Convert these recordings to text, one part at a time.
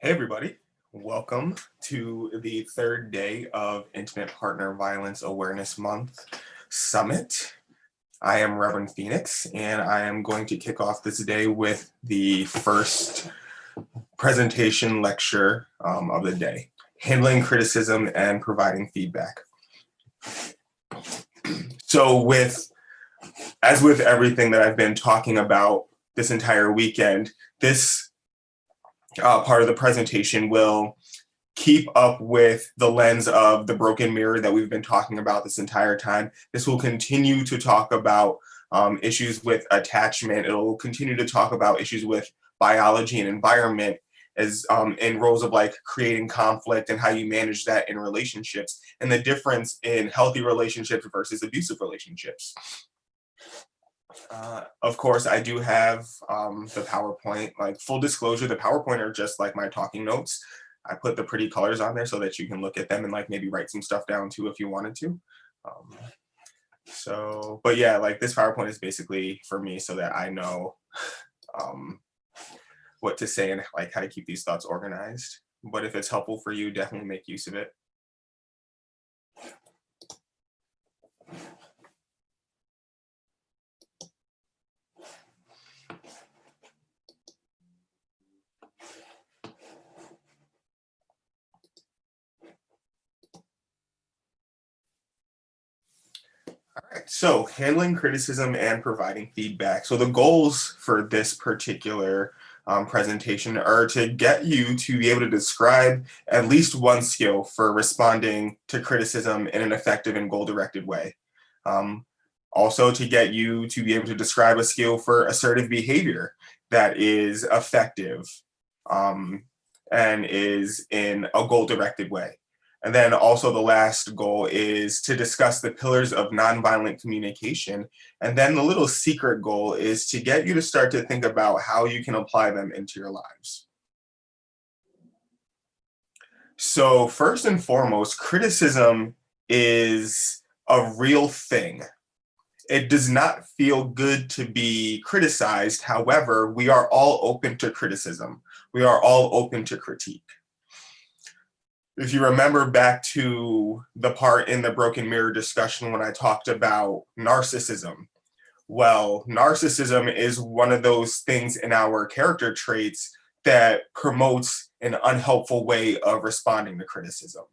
Hey everybody, welcome to the third day of Intimate Partner Violence Awareness Month Summit. I am Reverend Phoenix, and I am going to kick off this day with the first presentation lecture of the day, Handling Criticism and Providing Feedback. So as with everything that I've been talking about this entire weekend, this part of the presentation will keep up with the lens of the broken mirror that we've been talking about this entire time. This will continue to talk about issues with attachment. It'll continue to talk about issues with biology and environment as in roles of like creating conflict and how you manage that in relationships, and the difference in healthy relationships versus abusive relationships. Of course, I do have the PowerPoint. Like full disclosure, the PowerPoint are just like my talking notes. I put the pretty colors on there so that you can look at them and like maybe write some stuff down too if you wanted to. Um, but yeah, like this PowerPoint is basically for me so that I know um, what to say and like how to keep these thoughts organized. But if it's helpful for you, definitely make use of it. All right, so handling criticism and providing feedback. So the goals for this particular presentation are to get you to be able to describe at least one skill for responding to criticism in an effective and goal-directed way. Um, Also to get you to be able to describe a skill for assertive behavior that is effective um, and is in a goal-directed way. And then also the last goal is to discuss the pillars of nonviolent communication. And then the little secret goal is to get you to start to think about how you can apply them into your lives. So first and foremost, criticism is a real thing. It does not feel good to be criticized. However, we are all open to criticism. We are all open to critique. If you remember back to the part in the broken mirror discussion when I talked about narcissism, well, narcissism is one of those things in our character traits that promotes an unhelpful way of responding to criticism.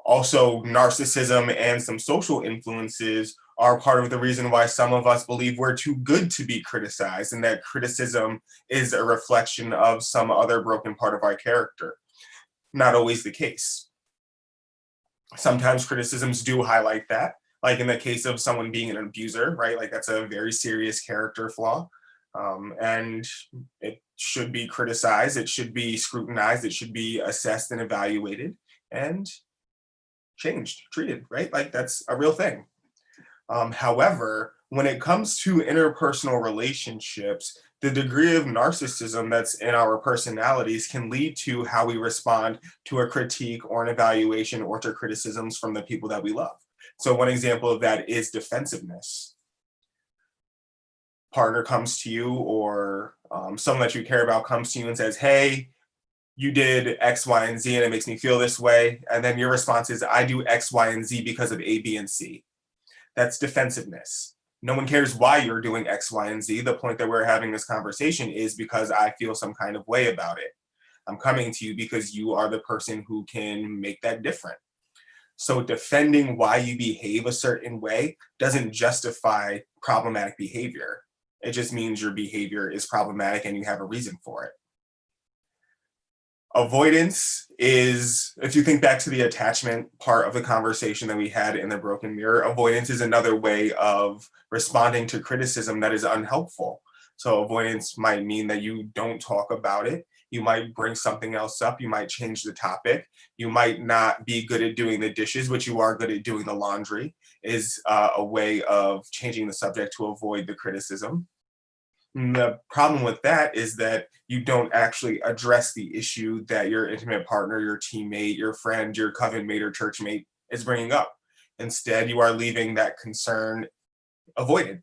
Also, narcissism and some social influences are part of the reason why some of us believe we're too good to be criticized and that criticism is a reflection of some other broken part of our character. Not always the case. Sometimes criticisms do highlight that, like in the case of someone being an abuser, right? Like that's a very serious character flaw. And it should be criticized, it should be scrutinized, it should be assessed and evaluated and changed, treated, right? Like that's a real thing. However, when it comes to interpersonal relationships, the degree of narcissism that's in our personalities can lead to how we respond to a critique or an evaluation or to criticisms from the people that we love. So, one example of that is defensiveness. Partner comes to you, or someone that you care about comes to you and says, "Hey, you did X, Y, and Z, and it makes me feel this way." And then your response is, "I do X, Y, and Z because of A, B, and C." That's defensiveness. No one cares why you're doing X, Y, and Z. The point that we're having this conversation is because I feel some kind of way about it. I'm coming to you because you are the person who can make that different. So defending why you behave a certain way doesn't justify problematic behavior. It just means your behavior is problematic and you have a reason for it. Avoidance is, if you think back to the attachment part of the conversation that we had in the broken mirror, avoidance is another way of responding to criticism that is unhelpful. So avoidance might mean that you don't talk about it. You might bring something else up. You might change the topic. You might not be good at doing the dishes, but you are good at doing the laundry, is a way of changing the subject to avoid the criticism. And the problem with that is that you don't actually address the issue that your intimate partner, your teammate, your friend, your coven mate, or church mate is bringing up. Instead, you are leaving that concern avoided.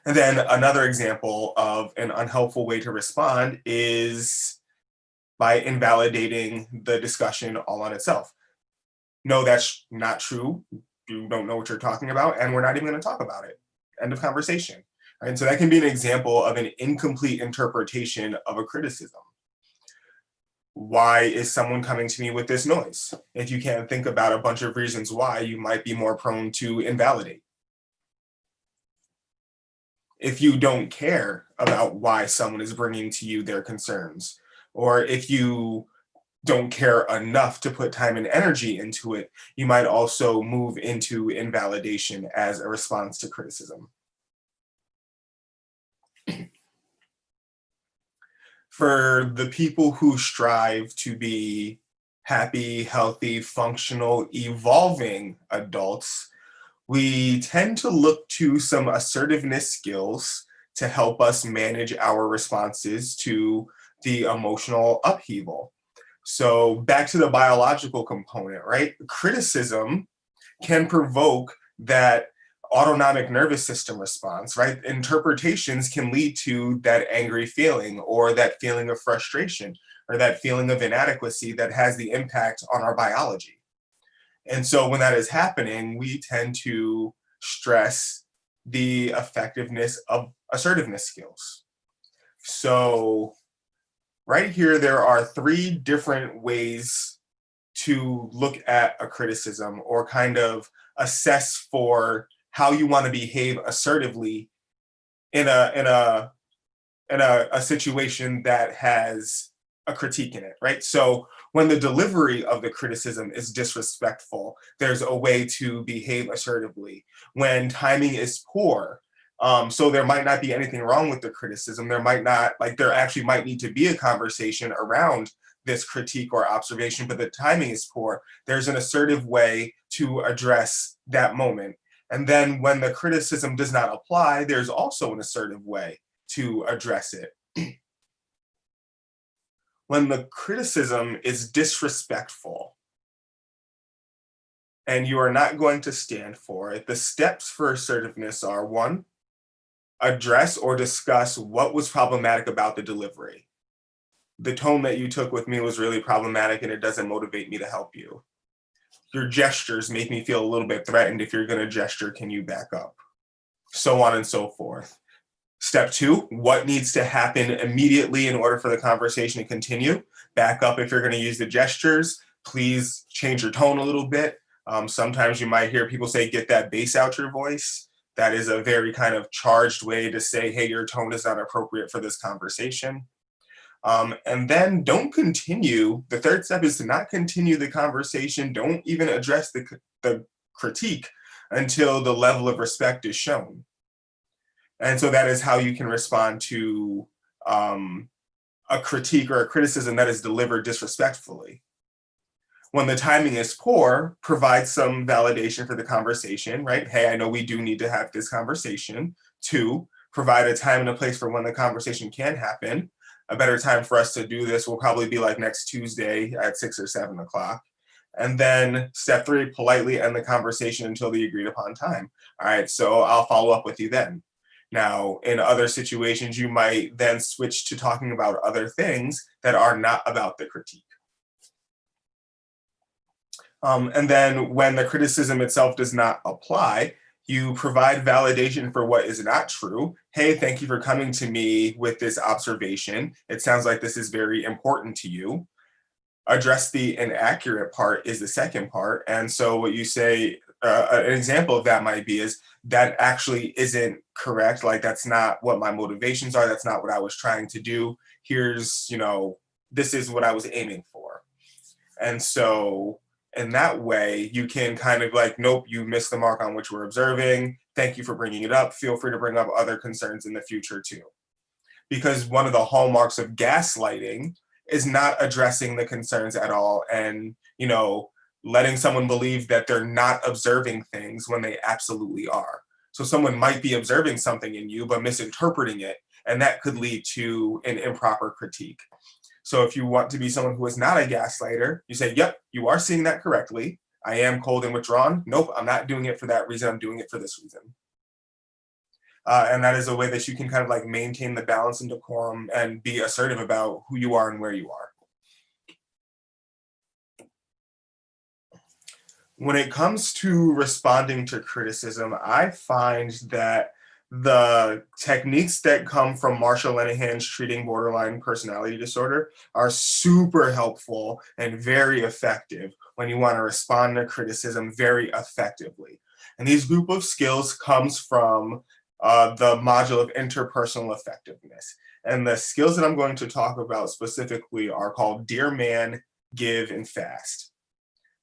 And then another example of an unhelpful way to respond is by invalidating the discussion all on itself. No, that's not true. You don't know what you're talking about, and we're not even going to talk about it. End of conversation. And so that can be an example of an incomplete interpretation of a criticism. Why is someone coming to me with this noise? If you can't think about a bunch of reasons why, you might be more prone to invalidate. If you don't care about why someone is bringing to you their concerns, or if you don't care enough to put time and energy into it, you might also move into invalidation as a response to criticism. For the people who strive to be happy, healthy, functional, evolving adults, we tend to look to some assertiveness skills to help us manage our responses to the emotional upheaval. So back to the biological component, right? Criticism can provoke that autonomic nervous system response, right? Interpretations can lead to that angry feeling or that feeling of frustration or that feeling of inadequacy that has the impact on our biology. And so when that is happening, we tend to stress the effectiveness of assertiveness skills. So right here, there are three different ways to look at a criticism or kind of assess for how you want to behave assertively in a situation that has a critique in it, right? So when the delivery of the criticism is disrespectful, there's a way to behave assertively. When timing is poor, so there might not be anything wrong with the criticism. There might not, like, there actually might need to be a conversation around this critique or observation, but the timing is poor. There's an assertive way to address that moment. And then when the criticism does not apply, there's also an assertive way to address it. When the criticism is disrespectful and you are not going to stand for it, the steps for assertiveness are: one, address or discuss what was problematic about the delivery. The tone that you took with me was really problematic and it doesn't motivate me to help you. Your gestures make me feel a little bit threatened. If you're going to gesture, can you back up? So on and so forth. Step two, what needs to happen immediately in order for the conversation to continue? Back up if you're going to use the gestures. Please change your tone a little bit. Sometimes you might hear people say, get that bass out your voice. That is a very kind of charged way to say, hey, your tone is not appropriate for this conversation. And then don't continue. The third step is to not continue the conversation. Don't even address the critique until the level of respect is shown. And so that is how you can respond to a critique or a criticism that is delivered disrespectfully. When the timing is poor, provide some validation for the conversation, right? Hey, I know we do need to have this conversation. Two, provide a time and a place for when the conversation can happen. A better time for us to do this will probably be like next Tuesday at 6 or 7 o'clock. And then step three, politely end the conversation until the agreed upon time. All right, so I'll follow up with you then. Now, in other situations, you might then switch to talking about other things that are not about the critique. And then when the criticism itself does not apply, you provide validation for what is not true. Hey, thank you for coming to me with this observation. It sounds like this is very important to you. Address the inaccurate part is the second part. And so what you say, an example of that might be is, that actually isn't correct. Like, that's not what my motivations are. That's not what I was trying to do. Here's, this is what I was aiming for. And so in that way, you can kind of like, nope, you missed the mark on which we're observing. Thank you for bringing it up. Feel free to bring up other concerns in the future too. Because one of the hallmarks of gaslighting is not addressing the concerns at all and, letting someone believe that they're not observing things when they absolutely are. So someone might be observing something in you, but misinterpreting it, and that could lead to an improper critique. So if you want to be someone who is not a gaslighter, you say, yep, you are seeing that correctly. I am cold and withdrawn. Nope, I'm not doing it for that reason. I'm doing it for this reason. And that is a way that you can kind of like maintain the balance and decorum and be assertive about who you are and where you are. When it comes to responding to criticism, I find that the techniques that come from Marsha Linehan's Treating Borderline Personality Disorder are super helpful and very effective when you want to respond to criticism very effectively. And these group of skills comes from the module of interpersonal effectiveness. And the skills that I'm going to talk about specifically are called Dear Man, Give, and Fast.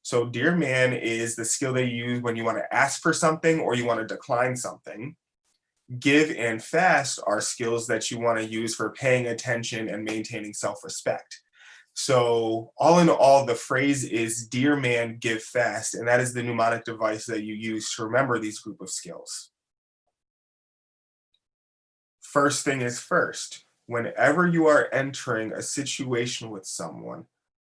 So Dear Man is the skill they use when you want to ask for something or you want to decline something. Give and Fast are skills that you want to use for paying attention and maintaining self-respect. So all in all, the phrase is "Dear man, give fast," and that is the mnemonic device that you use to remember these group of skills. First thing is first, whenever you are entering a situation with someone,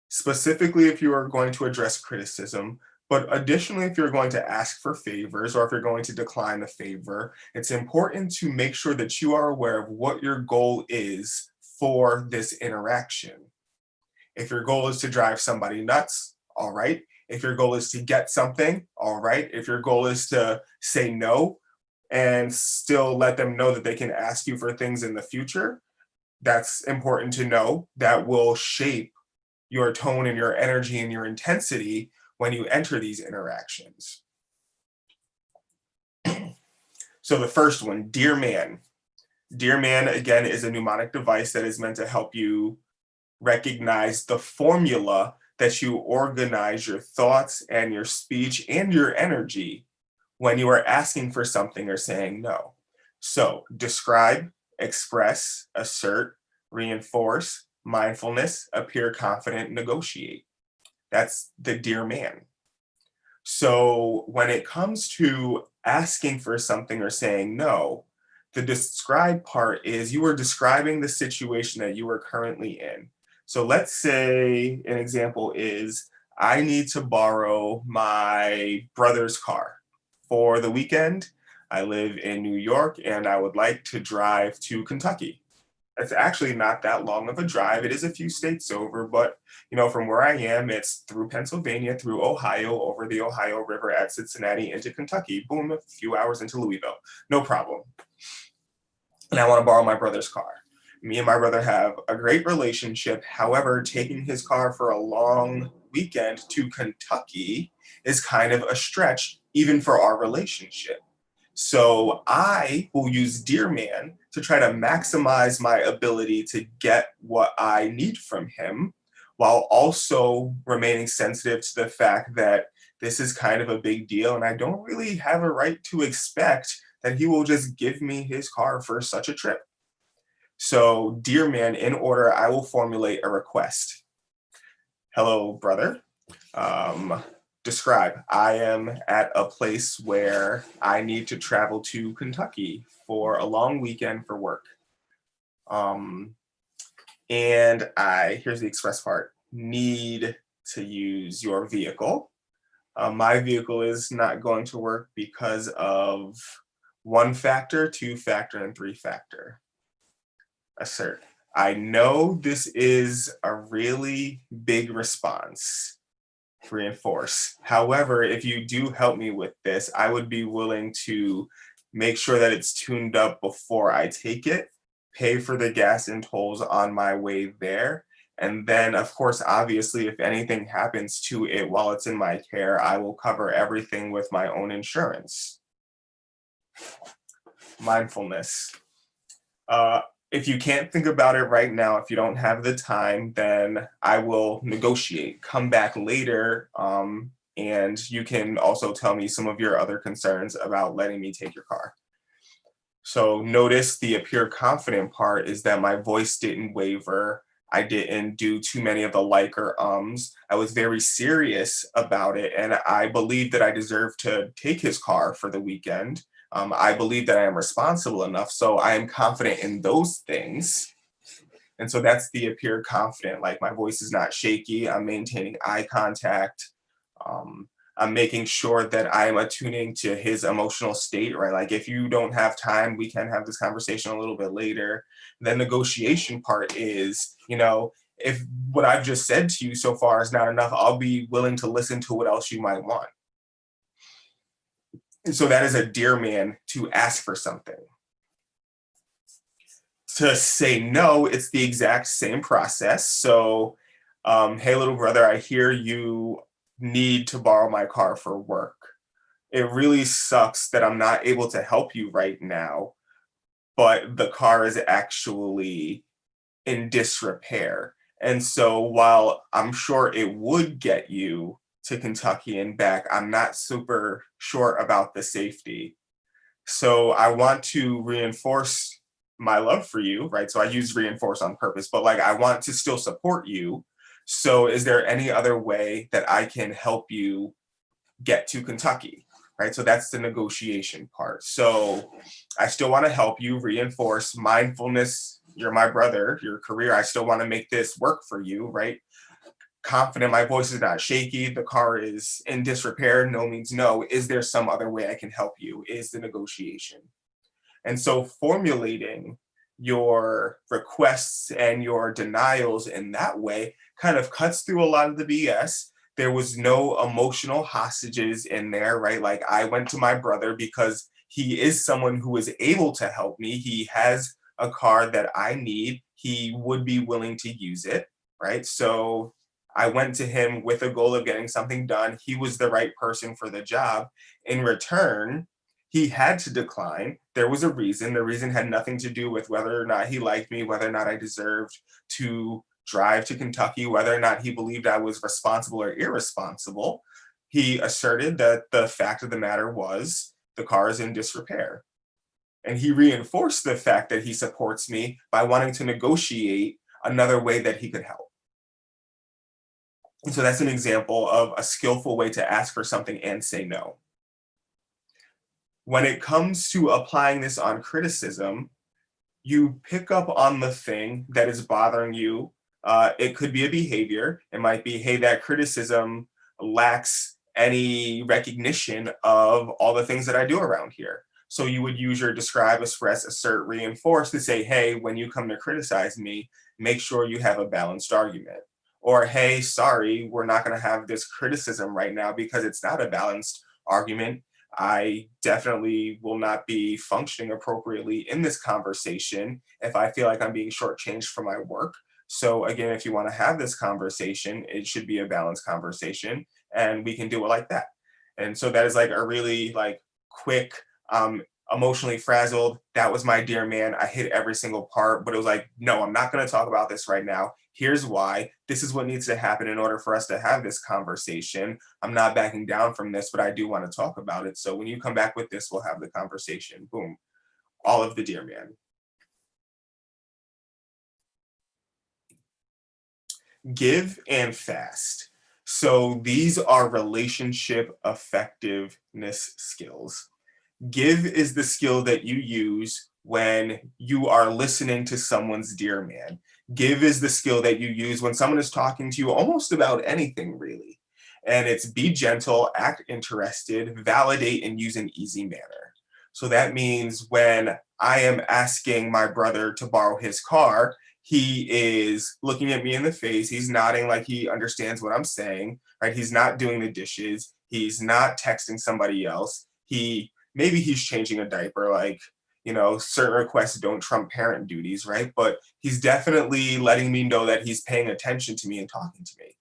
specifically if you are going to address criticism, but additionally, if you're going to ask for favors or if you're going to decline a favor, it's important to make sure that you are aware of what your goal is for this interaction. If your goal is to drive somebody nuts, all right. If your goal is to get something, all right. If your goal is to say no and still let them know that they can ask you for things in the future, that's important to know. That will shape your tone and your energy and your intensity when you enter these interactions. So the first one, dear man. Dear man, again, is a mnemonic device that is meant to help you recognize the formula that you organize your thoughts and your speech and your energy when you are asking for something or saying no. So describe, express, assert, reinforce, mindfulness, appear confident, negotiate. That's the dear man. So when it comes to asking for something or saying no, the describe part is you are describing the situation that you are currently in. So let's say an example is I need to borrow my brother's car for the weekend. I live in New York and I would like to drive to Kentucky. It's actually not that long of a drive. It is a few states over, but from where I am, it's through Pennsylvania, through Ohio, over the Ohio River at Cincinnati into Kentucky. Boom, a few hours into Louisville. No problem. And I want to borrow my brother's car. Me and my brother have a great relationship. However, taking his car for a long weekend to Kentucky is kind of a stretch, even for our relationship. So I will use Dear Man to try to maximize my ability to get what I need from him while also remaining sensitive to the fact that this is kind of a big deal and I don't really have a right to expect that he will just give me his car for such a trip. So, Dear Man, in order, I will formulate a request. Hello, brother. Um, Describe. I am at a place where I need to travel to Kentucky for a long weekend for work. Um, and here's the express part, need to use your vehicle. My vehicle is not going to work because of one factor, two factor, and three factor. Assert. I know this is a really big response. Reinforce. However, if you do help me with this, I would be willing to make sure that it's tuned up before I take it, pay for the gas and tolls on my way there. And then, of course, obviously, if anything happens to it while it's in my care, I will cover everything with my own insurance. Mindfulness. If you can't think about it right now, if you don't have the time, then I will negotiate, come back later, and you can also tell me some of your other concerns about letting me take your car. So notice the appear confident part is that my voice didn't waver. I didn't do too many of the like or ums. I was very serious about it, and I believe that I deserve to take his car for the weekend. I believe that I am responsible enough, so I am confident in those things. And so that's the appear confident. Like my voice is not shaky. I'm maintaining eye contact. I'm making sure that I am attuning to his emotional state, right? Like if you don't have time, we can have this conversation a little bit later. The negotiation part is, if what I've just said to you so far is not enough, I'll be willing to listen to what else you might want. So that is a dear man to ask for something. To say no, it's the exact same process. So, hey, little brother, I hear you need to borrow my car for work. It really sucks that I'm not able to help you right now, but the car is actually in disrepair. And so while I'm sure it would get you to Kentucky and back, I'm not super sure about the safety. So I want to reinforce my love for you, right? So I use reinforce on purpose, but like I want to still support you. So is there any other way that I can help you get to Kentucky? Right. So that's the negotiation part. So I still want to help you reinforce mindfulness. You're my brother, your career. I still want to make this work for you. Right. Confident. My voice is not shaky. The car is in disrepair. No means no. Is there some other way I can help you? Is the negotiation. And so formulating your requests and your denials in that way kind of cuts through a lot of the BS. There was no emotional hostages in there, right? Like I went to my brother because he is someone who is able to help me. He has a car that I need. He would be willing to use it, right? So I went to him with a goal of getting something done. He was the right person for the job. In return, he had to decline. There was a reason. The reason had nothing to do with whether or not he liked me, whether or not I deserved to drive to Kentucky, whether or not he believed I was responsible or irresponsible. He asserted that the fact of the matter was the car is in disrepair. And he reinforced the fact that he supports me by wanting to negotiate another way that he could help. And so that's an example of a skillful way to ask for something and say no. When it comes to applying this on criticism, you pick up on the thing that is bothering you. It could be a behavior. It might be, hey, that criticism lacks any recognition of all the things that I do around here. So you would use your describe, express, assert, reinforce to say, hey, when you come to criticize me, make sure you have a balanced argument. Or, hey, sorry, we're not going to have this criticism right now because it's not a balanced argument. I definitely will not be functioning appropriately in this conversation if I feel like I'm being shortchanged for my work. So again, if you want to have this conversation, it should be a balanced conversation, and we can do it like that. And so that is like a really like quick, um, emotionally frazzled. That was my dear man. I hit every single part, but it was like, no, I'm not going to talk about this right now. Here's why. This is what needs to happen in order for us to have this conversation. I'm not backing down from this, but I do want to talk about it. So when you come back with this, we'll have the conversation. Boom. All of the dear man. Give and fast. So these are relationship effectiveness skills. Give is the skill that you use when you are listening to someone's dear man. Give is the skill that you use when someone is talking to you almost about anything, really. And it's be gentle, act interested, validate, and use an easy manner. So that means when I am asking my brother to borrow his car, he is looking at me in the face. He's nodding like he understands what I'm saying, right? He's not doing the dishes. He's not texting somebody else. Maybe he's changing a diaper, like, certain requests don't trump parent duties, right? But he's definitely letting me know that he's paying attention to me and talking to me.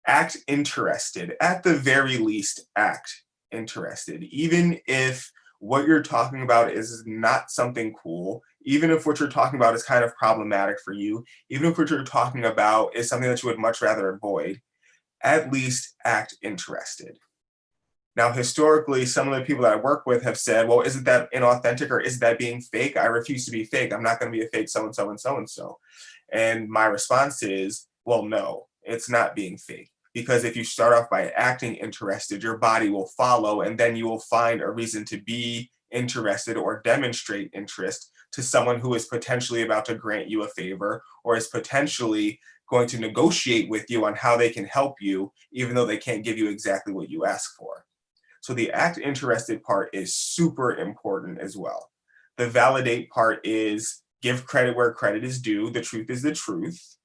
Act interested. At the very least, act interested. Even if what you're talking about is not something cool, even if what you're talking about is kind of problematic for you, even if what you're talking about is something that you would much rather avoid, at least act interested. Now, historically, some of the people that I work with have said, well, isn't that inauthentic or is that being fake? I refuse to be fake. I'm not going to be a fake so and so and so and so. And my response is, well, no, it's not being fake. Because if you start off by acting interested, your body will follow, and then you will find a reason to be interested or demonstrate interest to someone who is potentially about to grant you a favor or is potentially going to negotiate with you on how they can help you, even though they can't give you exactly what you ask for. So the act interested part is super important as well. The validate part is give credit where credit is due. The truth is the truth.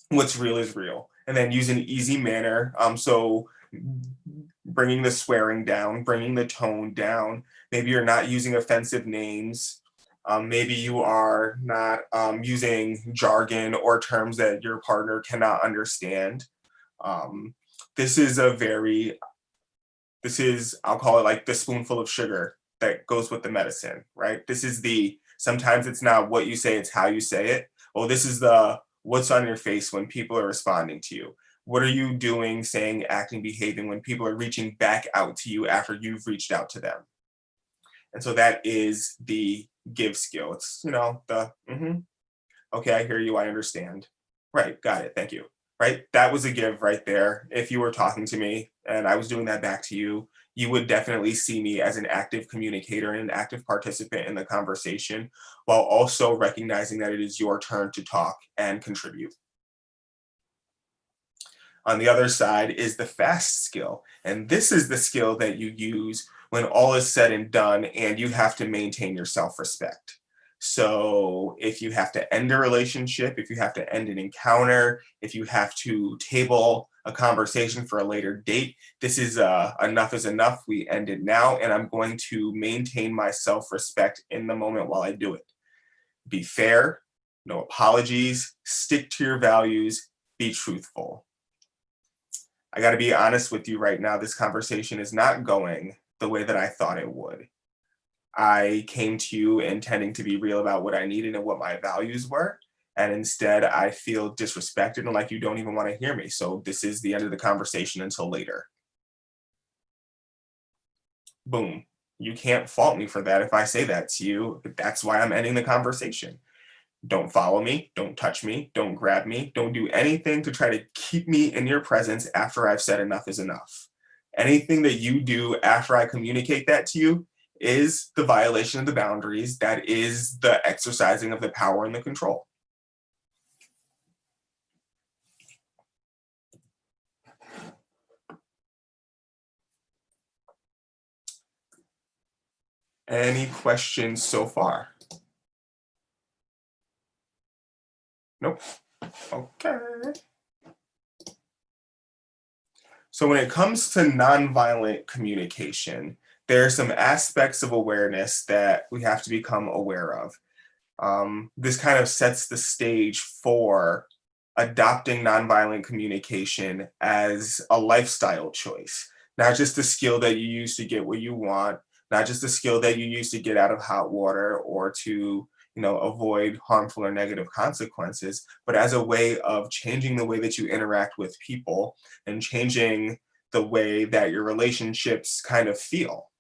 What's real is real. And then use an easy manner. So bringing the swearing down, bringing the tone down. Maybe you're not using offensive names. Maybe you are not using jargon or terms that your partner cannot understand. Um, this is I'll call it like the spoonful of sugar that goes with the medicine, right? Sometimes it's not what you say, it's how you say it. Well, this is the what's on your face when people are responding to you. What are you doing, saying, acting, behaving when people are reaching back out to you after you've reached out to them? And so that is the give skill. It's, okay, I hear you, I understand. Right, got it, thank you. Right, that was a give right there. If you were talking to me and I was doing that back to you, you would definitely see me as an active communicator and an active participant in the conversation, while also recognizing that it is your turn to talk and contribute. On the other side is the fast skill. And this is the skill that you use when all is said and done and you have to maintain your self respect. So, if you have to end a relationship, if you have to end an encounter, if you have to table a conversation for a later date, this is enough is enough. We end it now, and I'm going to maintain my self respect in the moment while I do it. Be fair, no apologies, stick to your values, be truthful. I got to be honest with you right now. This conversation is not going the way that I thought it would. I came to you intending to be real about what I needed and what my values were. And instead, I feel disrespected and like you don't even want to hear me. So, this is the end of the conversation until later. Boom. You can't fault me for that if I say that to you. That's why I'm ending the conversation. Don't follow me, don't touch me, don't grab me, don't do anything to try to keep me in your presence after I've said enough is enough. Anything that you do after I communicate that to you is the violation of the boundaries. That is the exercising of the power and the control. Any questions so far? Nope. Okay. So when it comes to nonviolent communication, there are some aspects of awareness that we have to become aware of. This kind of sets the stage for adopting nonviolent communication as a lifestyle choice, not just a skill that you use to get what you want, not just a skill that you use to get out of hot water or to avoid harmful or negative consequences, but as a way of changing the way that you interact with people and changing the way that your relationships kind of feel,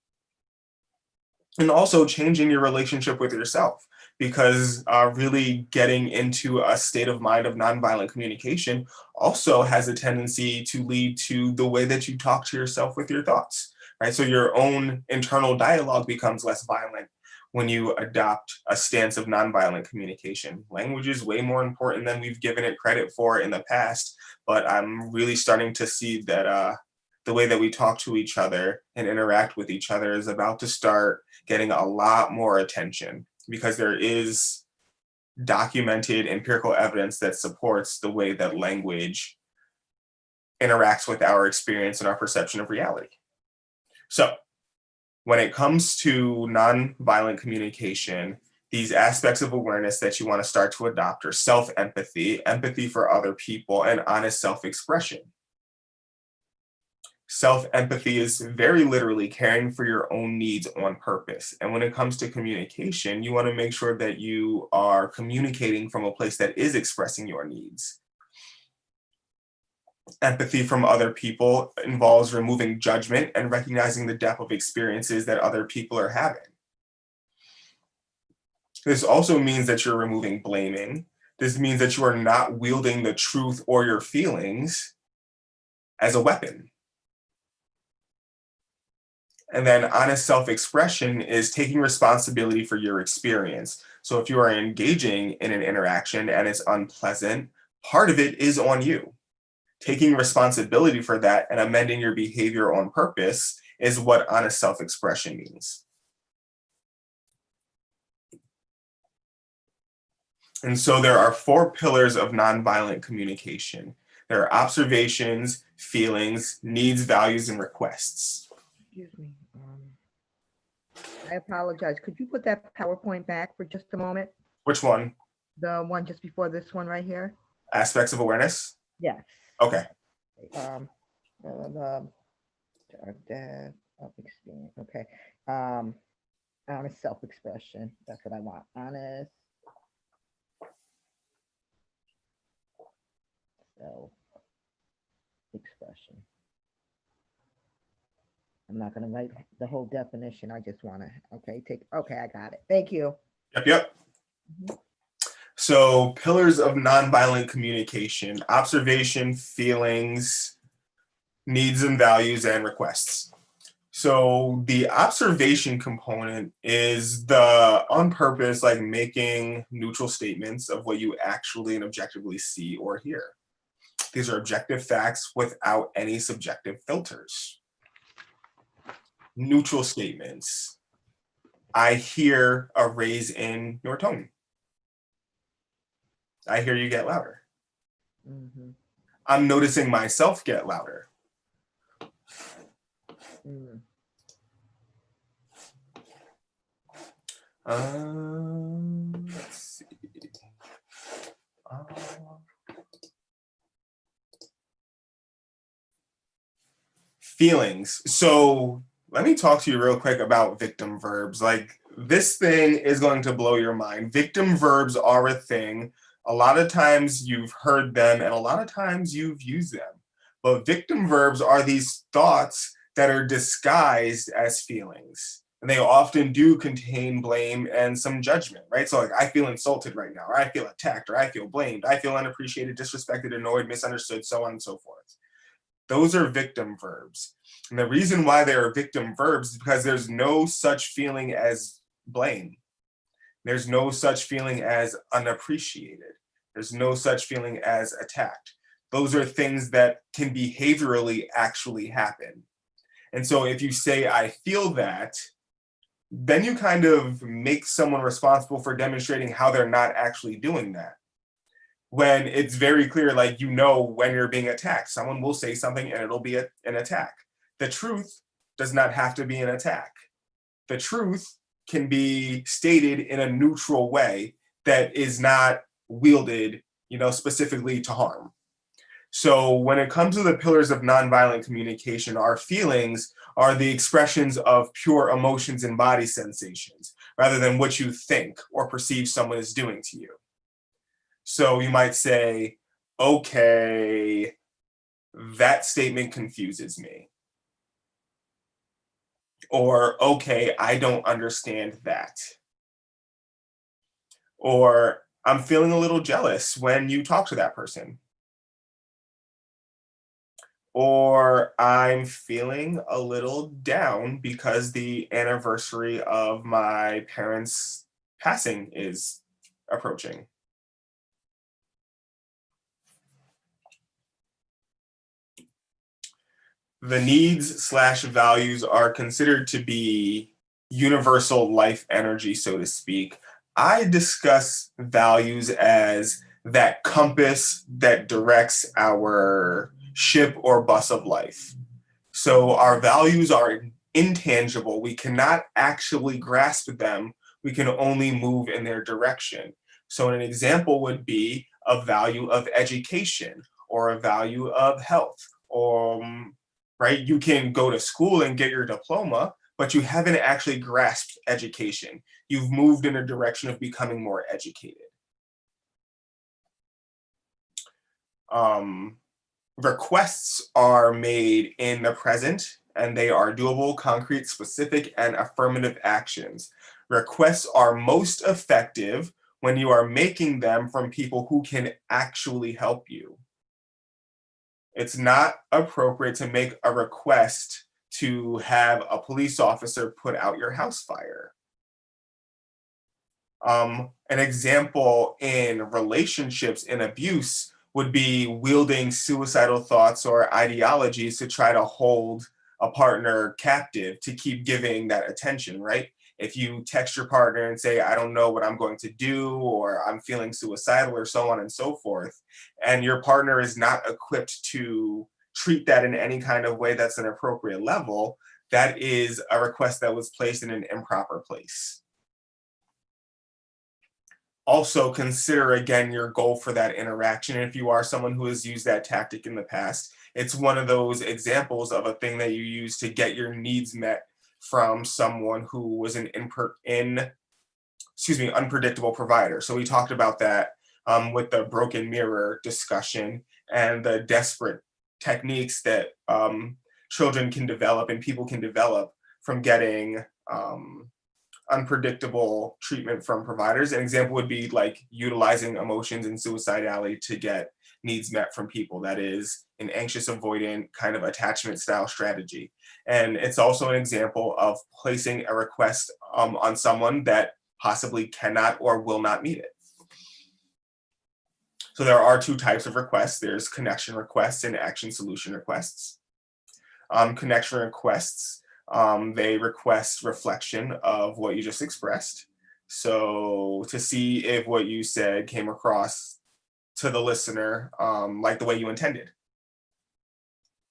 and also changing your relationship with yourself, because really getting into a state of mind of nonviolent communication also has a tendency to lead to the way that you talk to yourself with your thoughts, right? So your own internal dialogue becomes less violent when you adopt a stance of nonviolent communication. Language is way more important than we've given it credit for in the past, but I'm really starting to see that the way that we talk to each other and interact with each other is about to start getting a lot more attention, because there is documented empirical evidence that supports the way that language interacts with our experience and our perception of reality. So, when it comes to nonviolent communication, these aspects of awareness that you want to start to adopt are self empathy, empathy for other people, and honest self expression. Self empathy is very literally caring for your own needs on purpose. And when it comes to communication, you want to make sure that you are communicating from a place that is expressing your needs. Empathy from other people involves removing judgment and recognizing the depth of experiences that other people are having. This also means that you're removing blaming. This means that you are not wielding the truth or your feelings as a weapon. And then honest self expression is taking responsibility for your experience. So if you are engaging in an interaction and it's unpleasant, part of it is on you. Taking responsibility for that and amending your behavior on purpose is what honest self expression means. And so there are four pillars of nonviolent communication: there are observations, feelings, needs, values, and requests. Excuse me. I apologize. Could you put that PowerPoint back for just a moment? Which one? The one just before this one right here? Aspects of awareness? Yes. Okay. The depth of experience. Okay. Honest self-expression. That's what I want. Honest self-expression. I'm not going to write the whole definition. I just want to, okay, I got it. Thank you. Yep. So pillars of nonviolent communication: observation, feelings, needs and values, and requests. So the observation component is the on purpose, like making neutral statements of what you actually and objectively see or hear. These are objective facts without any subjective filters. Neutral statements: I hear a raise in your tone. I hear you get louder. Mm-hmm. I'm noticing myself get louder. Mm. Let's see. Uh, Feelings. So let me talk to you real quick about victim verbs. Like, this thing is going to blow your mind. Victim verbs are a thing. A lot of times you've heard them and a lot of times you've used them. But victim verbs are these thoughts that are disguised as feelings. And they often do contain blame and some judgment, right? So like, I feel insulted right now, or I feel attacked, or I feel blamed, I feel unappreciated, disrespected, annoyed, misunderstood, so on and so forth. Those are victim verbs. And the reason why they are victim verbs is because there's no such feeling as blame. There's no such feeling as unappreciated. There's no such feeling as attacked. Those are things that can behaviorally actually happen. And so if you say, I feel that, then you kind of make someone responsible for demonstrating how they're not actually doing that. When it's very clear, like, you know, when you're being attacked, someone will say something and it'll be an attack. The truth does not have to be an attack. The truth can be stated in a neutral way that is not wielded, specifically to harm. So when it comes to the pillars of nonviolent communication, our feelings are the expressions of pure emotions and body sensations, rather than what you think or perceive someone is doing to you. So you might say, okay, that statement confuses me. Or, okay, I don't understand that. Or, I'm feeling a little jealous when you talk to that person. Or, I'm feeling a little down because the anniversary of my parents' passing is approaching. The needs/values are considered to be universal life energy, so to speak. I discuss values as that compass that directs our ship or bus of life. So our values are intangible. We cannot actually grasp them. We can only move in their direction. So an example would be a value of education or a value of health, or right? You can go to school and get your diploma, but you haven't actually grasped education. You've moved in a direction of becoming more educated. Requests are made in the present, and they are doable, concrete, specific, and affirmative actions. Requests are most effective when you are making them from people who can actually help you. It's not appropriate to make a request to have a police officer put out your house fire. An example in relationships in abuse would be wielding suicidal thoughts or ideologies to try to hold a partner captive to keep giving that attention, right? If you text your partner and say, I don't know what I'm going to do, or I'm feeling suicidal, or so on and so forth, and your partner is not equipped to treat that in any kind of way that's an appropriate level, that is a request that was placed in an improper place. Also consider again your goal for that interaction. If you are someone who has used that tactic in the past, it's one of those examples of a thing that you use to get your needs met from someone who was an unpredictable provider. So we talked about that with the broken mirror discussion and the desperate techniques that children can develop and people can develop from getting unpredictable treatment from providers. An example would be like utilizing emotions and suicidality to get needs met from people. That is an anxious avoidant kind of attachment style strategy. And it's also an example of placing a request on someone that possibly cannot or will not meet it. So there are two types of requests. There's connection requests and action solution requests. Connection requests, they request reflection of what you just expressed. So to see if what you said came across to the listener like the way you intended.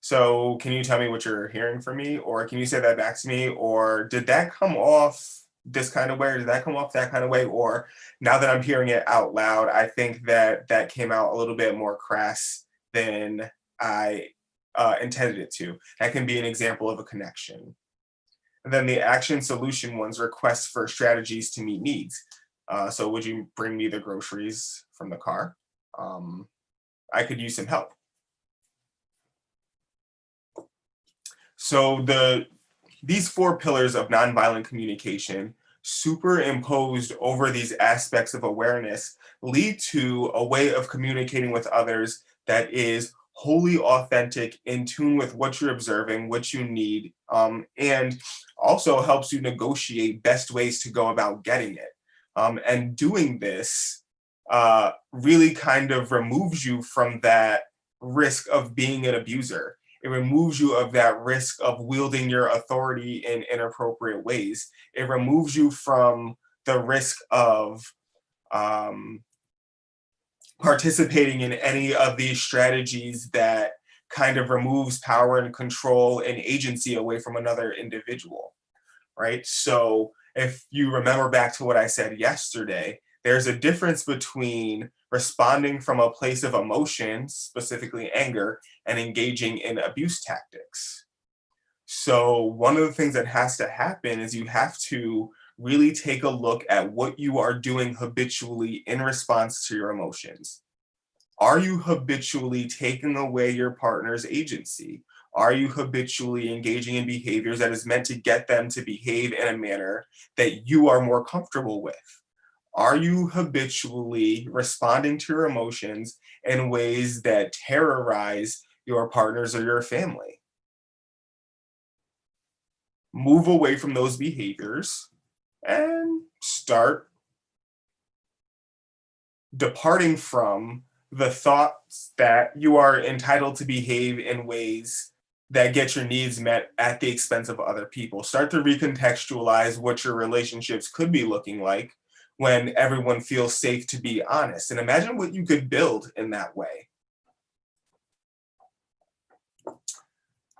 So can you tell me what you're hearing from me? Or can you say that back to me? Or did that come off this kind of way? Or did that come off that kind of way? Or now that I'm hearing it out loud, I think that that came out a little bit more crass than I intended it to. That can be an example of a connection. And then the action solution ones, requests for strategies to meet needs. So would you bring me the groceries from the car? I could use some help. So these four pillars of nonviolent communication superimposed over these aspects of awareness lead to a way of communicating with others that is wholly authentic, in tune with what you're observing, what you need, and also helps you negotiate best ways to go about getting it. And doing this really kind of removes you from that risk of being an abuser. It removes you of that risk of wielding your authority in inappropriate ways. It removes you from the risk of participating in any of these strategies that kind of removes power and control and agency away from another individual, right? So if you remember back to what I said yesterday, there's a difference between responding from a place of emotion, specifically anger, and engaging in abuse tactics. So one of the things that has to happen is you have to really take a look at what you are doing habitually in response to your emotions. Are you habitually taking away your partner's agency? Are you habitually engaging in behaviors that is meant to get them to behave in a manner that you are more comfortable with? Are you habitually responding to your emotions in ways that terrorize your partners or your family? Move away from those behaviors and start departing from the thoughts that you are entitled to behave in ways that get your needs met at the expense of other people. Start to recontextualize what your relationships could be looking like when everyone feels safe to be honest. And imagine what you could build in that way.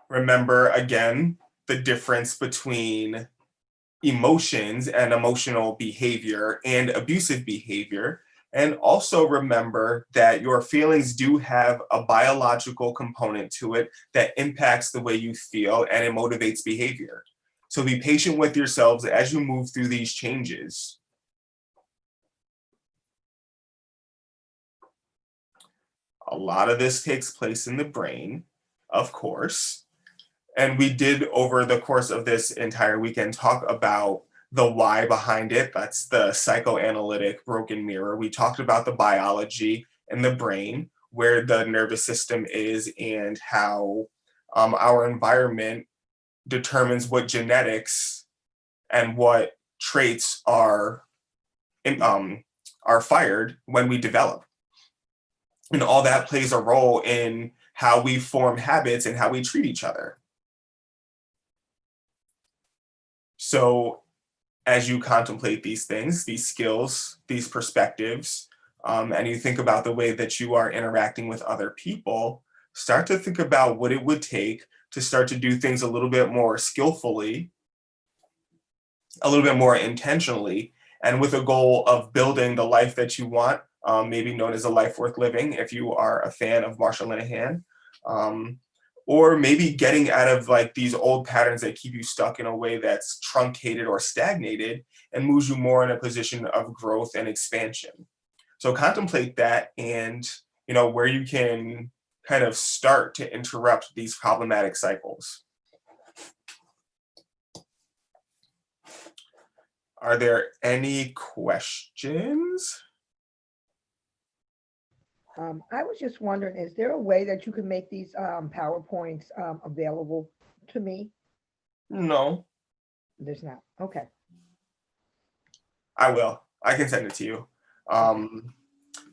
Remember, again, the difference between emotions and emotional behavior and abusive behavior. And also remember that your feelings do have a biological component to it that impacts the way you feel and it motivates behavior. So be patient with yourselves as you move through these changes. A lot of this takes place in the brain, of course. And we did, over the course of this entire weekend, talk about the why behind it. That's the psychoanalytic broken mirror. We talked about the biology in the brain, where the nervous system is, and how our environment determines what genetics and what traits are fired when we develop. And all that plays a role in how we form habits and how we treat each other. So as you contemplate these things, these skills, these perspectives, and you think about the way that you are interacting with other people, start to think about what it would take to start to do things a little bit more skillfully, a little bit more intentionally, and with a goal of building the life that you want, maybe known as a life worth living, if you are a fan of Marsha Linehan. Or maybe getting out of like these old patterns that keep you stuck in a way that's truncated or stagnated and moves you more in a position of growth and expansion. So contemplate that, and where you can kind of start to interrupt these problematic cycles. Are there any questions? I was just wondering, is there a way that you can make these PowerPoints available to me? No, There's not. Okay. I will. I can send it to you. Okay.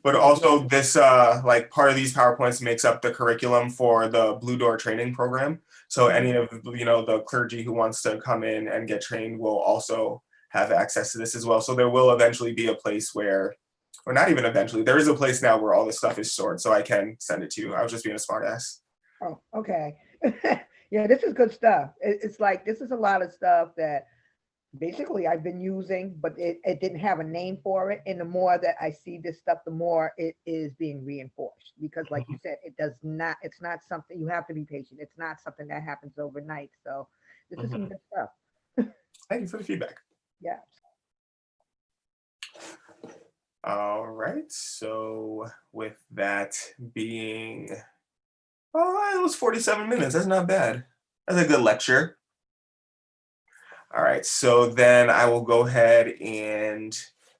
But Okay. also this, like part of these PowerPoints makes up the curriculum for the Blue Door training program. So any of, the clergy who wants to come in and get trained will also have access to this as well. So there will eventually be a place where, or not even eventually, there is a place now where all this stuff is stored. So I can send it to you. I was just being a smart ass. Oh, okay. Yeah, this is good stuff. It's like this is a lot of stuff that basically I've been using, but it didn't have a name for it. And the more that I see this stuff, the more it is being reinforced. Because like you said, it's not something you have to be patient. It's not something that happens overnight. So this is some good stuff. Thank you for the feedback. Yeah. All right. So with that being, oh, it was 47 minutes. That's not bad. That's a good lecture. All right. So then I will go ahead and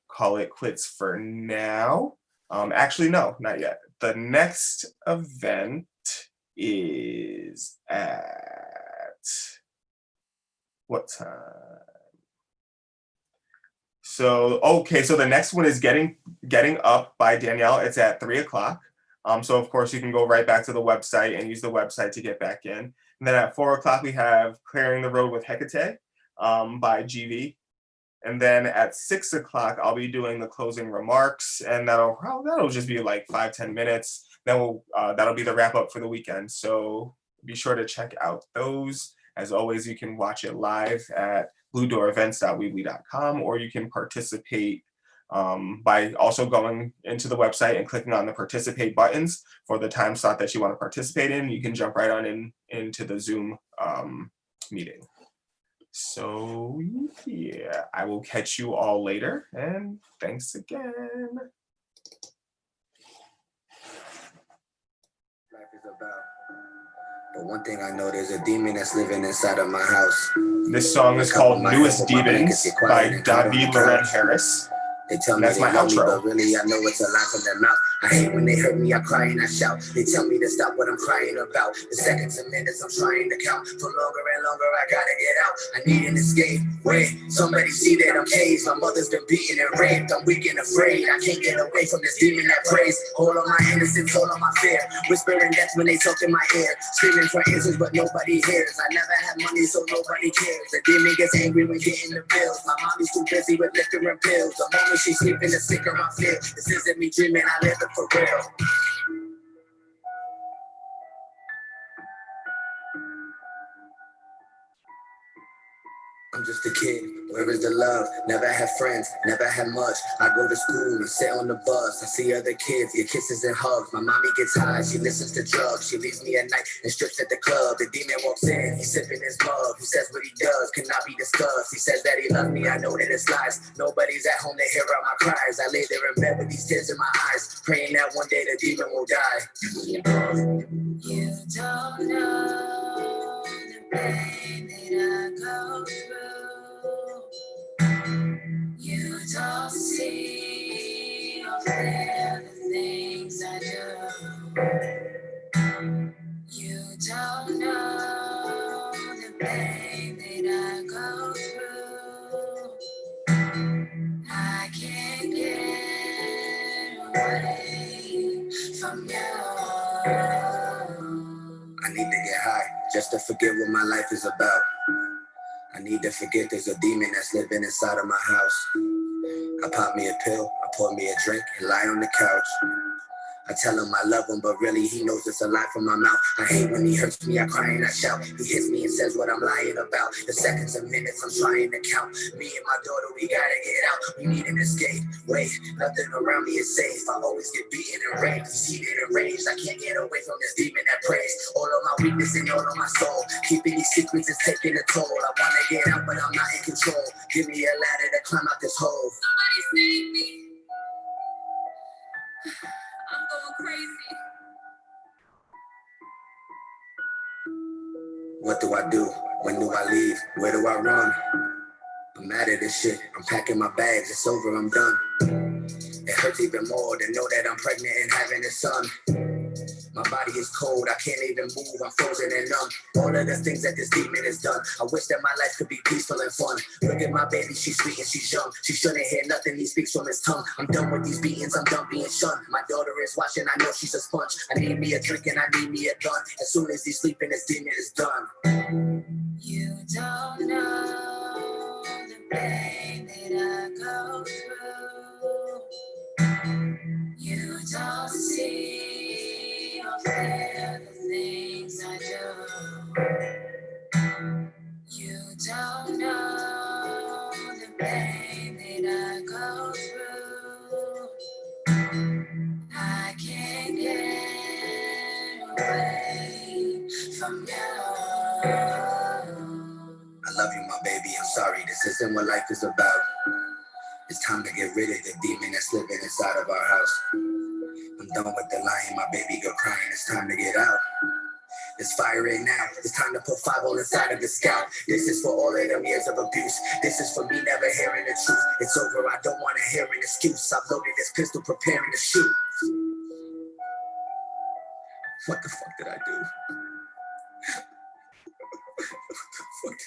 call it quits for now. Actually, no, not yet. The next event is at what time? So, okay, so the next one is Getting Up by Danielle. It's at 3 o'clock. So of course you can go right back to the website and use the website to get back in. And then at 4 o'clock we have Clearing the Road with Hecate by GV. And then at 6 o'clock I'll be doing the closing remarks, and that'll just be like 5-10 minutes. Then that'll be the wrap up for the weekend. So be sure to check out those. As always, you can watch it live at bluedoorevents.weebly.com, or you can participate by also going into the website and clicking on the participate buttons for the time slot that you want to participate in. You can jump right on into the Zoom meeting. So yeah, I will catch you all later, and thanks again. Life is about. But one thing I know, there's a demon that's living inside of my house. This song is called Newest Demons by David Loren Harris. They tell me That's they my love me, outro. but really I know it's a lie from their mouth. I hate when they hurt me, I cry and I shout. They tell me to stop what I'm crying about. The seconds and minutes I'm trying to count. For longer and longer I gotta get out. I need an escape. Wait, somebody see that I'm caged. My mother's been beaten and raped. I'm weak and afraid. I can't get away from this demon that prays. Hold on my innocence, hold on my fear. Whispering death when they talk in my ear. Screaming for answers but nobody hears. I never had money so nobody cares. The demon gets angry when getting the bills. My mommy's too busy with liquor and pills. The moment she's sleeping, the sicker I feel. This isn't me dreaming, I live it for real. I'm just a kid, where is the love? Never had friends, never had much. I go to school and sit on the bus. I see other kids get kisses and hugs. My mommy gets high, she listens to drugs. She leaves me at night and strips at the club. The demon walks in, he's sipping his mug. He says what he does cannot be discussed. He says that he loves me, I know that it's lies. Nobody's at home to hear out my cries. I lay there in bed with these tears in my eyes, praying that one day the demon will die. You don't know the pain that I go through. You don't see or feel the things I do. You don't know the pain that I go through. I can't get away from you. I need to get high just to forget what my life is about. I need to forget there's a demon that's living inside of my house. I pop me a pill, I pour me a drink and lie on the couch. I tell him I love him, but really he knows it's a lie from my mouth. I hate when he hurts me, I cry and I shout. He hits me and says what I'm lying about. The seconds and minutes I'm trying to count. Me and my daughter, we gotta get out. We need an escape. Wait, nothing around me is safe. I always get beaten and raped. He's heated and raged. I can't get away from this demon that prays. All of my weakness and all of my soul. Keeping these secrets is taking a toll. I wanna get out, but I'm not in control. Give me a ladder to climb out this hole. Somebody save me. I'm going crazy. What do I do? When do I leave? Where do I run? I'm mad at this shit. I'm packing my bags. It's over. I'm done. It hurts even more to know that I'm pregnant and having a son. My body is cold, I can't even move, I'm frozen and numb. All of the things that this demon has done. I wish that my life could be peaceful and fun. Look at my baby, she's sweet and she's young. She shouldn't hear nothing he speaks from his tongue. I'm done with these beatings, I'm done being shunned. My daughter is watching, I know she's a sponge. I need me a drink and I need me a gun. As soon as he's sleeping, this demon is done. You don't know the pain that I go through. You don't see or feel the things I do. You don't know the pain that I go through. I can't get away from you. I love you, my baby. I'm sorry. This isn't what life is about. It's time to get rid of the demon that's living inside of our house. I'm done with the lying, my baby girl crying. It's time to get out. It's fire in now. It's time to put 5 all inside of the scalp. This is for all of them years of abuse. This is for me never hearing the truth. It's over. I don't want to hear an excuse. I've loaded this pistol, preparing to shoot. What the fuck did I do? Fuck.